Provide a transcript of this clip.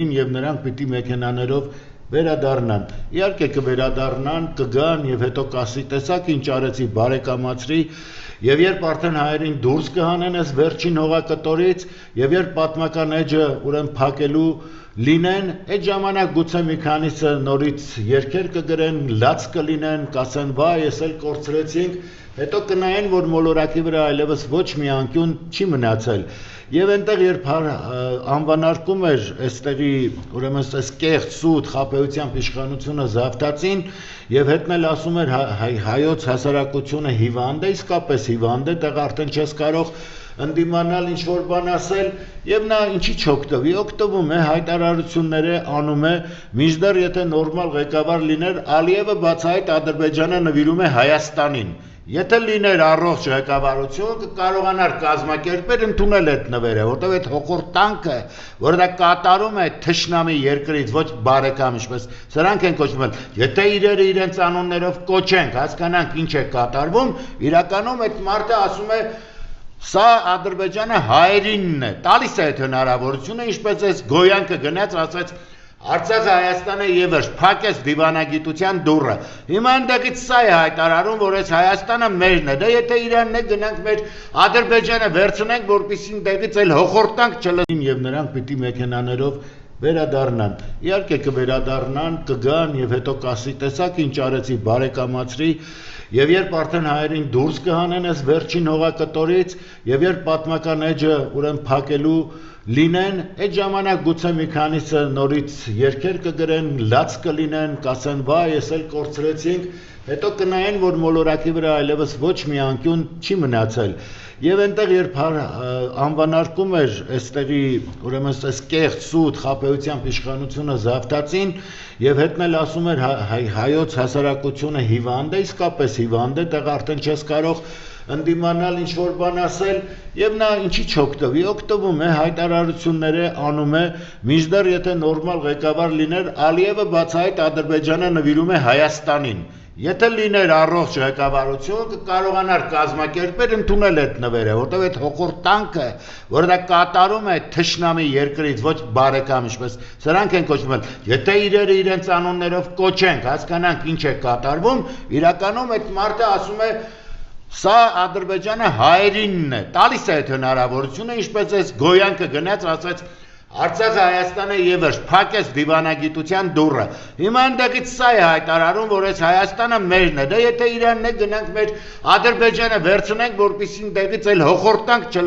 Եվ նրանք պիտի մեքենաներով վերադառնան։ Իհարկե կվերադառնան, կգան եւ հետո կասի տեսակ ինչ արեցի, բարեկամացրի, եւ երբ արդեն հայերին դուրս կհանեն այս վերջին հողակտորից, եւ երբ պատմական էջը ուրեմն փակելու լինեն, այդ ժամանակ գուցե մի քանիսը նորից երգեր կգրեն, լաց կլինեն, կասեն վայ, ես էլ կորցրեցինք, հետո կնայեն, որ մոլորակի վրա այլևս ոչ մի անկյուն չի մնացել։ Եվ այնտեղ երբ անվանարկում էր այստեղի ուրեմն այս կեղծ սուտ խաբեությամբ իշխանությունը զավթածին եւ հետն էլ ասում էր հայոց հասարակությունը հիվանդ է, իսկապես հիվանդ է, դեռ արդեն չես կարող ընդդիմանալ ինչ որ բան ասել եւ նա ինչի չօգտվի, օգտվում է հայտարարությունները անում է, մինչդեռ եթե նորմալ ղեկավար լիներ, Ալիևը բացահայտ Ադրբեջանը նվիրում է Հայաստանին։ Եթե լիներ առողջ ղեկավարություն, կարողանար կազմակերպել ընդունել այդ նվերը, որտեղ այդ հոխորտ տանկը, որ դա կատարում է թշնամի երկրից, ոչ բարեկամ, ինչպես սրանք են կոչվում, եթե իրերը իրենց անուններով կոչենք, հասկանանք ինչ է կատարվում, իրականում այդ մարդը ասում է սա Ադրբեջանը հայերինն է, տալիս է այդ հնարավորությունը, ինչպես այս Գոյանքը գնաց, ասաց Արցախը Հայաստանը եւս փակեց դիվանագիտության դուռը։ Հիմա այնտեղից սա է հայտարարում, որ այս Հայաստանը մերն է։ Դա եթե Իրանն է գնանք մեր Ադրբեջանը վերցնենք, որպեսզի այնտեղից էլ հոխորտանք չլինի եւ նրանք պիտի մեքենաներով վերադառնան։ Իհարկե կվերադառնան, կգան եւ հետո կասի տեսակ ինչ արեցի, բարեկամացրի, եւ երբ արդեն հայերին դուրս կհանեն այս վերջին հողակտորից, եւ երբ պատմական էջը ուրեմն փակելու լինեն, այդ ժամանակ գուցե մի քանիսը նորից երգեր կգրեն, լաց կլինեն, կասեն վայ, ես էլ կորցրեցինք, հետո կնայեն, որ մոլորակի վրա այլևս ոչ մի անկյուն չի մնացել։ Եվ այնտեղ երբ անվանարկում էր այստեղի ուրեմն այս կեղծ սուտ խաբեությամբ իշխանությունը զավթածին եւ հետն էլ ասում էր հայոց հասարակությունը հիվանդ է, իսկապես հիվանդ է, դեռ արդեն չես կարող ընդդիմանալ ինչ որ բան ասել եւ նա ինչի չօգտվի, օգտվում է հայտարարությունները անում է, մինչդեռ եթե նորմալ ղեկավար լիներ, Ալիևը բացահայտ Ադրբեջանը նվիրում է Հայաստանին։ Եթե լիներ առողջ ղեկավարություն, կարողանար կազմակերպել ընդունել այդ նվերը, որտեղ այդ հոխորտ տանկը, որ դա կատարում է թշնամի երկրից, ոչ բարեկամ, ինչպես սրանք են կոչվում, եթե իրերը իրենց անուններով կոչենք, հասկանանք ինչ է կատարվում, իրականում այդ մարդը ասում է սա Ադրբեջանը հայերինն է, տալիս է այդ հնարավորությունը, ինչպես այս Գոյանքը գնաց, ասաց Արցախը Հայաստանը եւս փակեց դիվանագիտության դուռը։ Հիմա այնտեղից սա է հայտարարում, որ այս Հայաստանը մերն է։ Դա եթե Իրանն է գնանք մեր Ադրբեջանը վերցնենք, որպեսզի այնտեղից էլ հոխորտանք չլինի։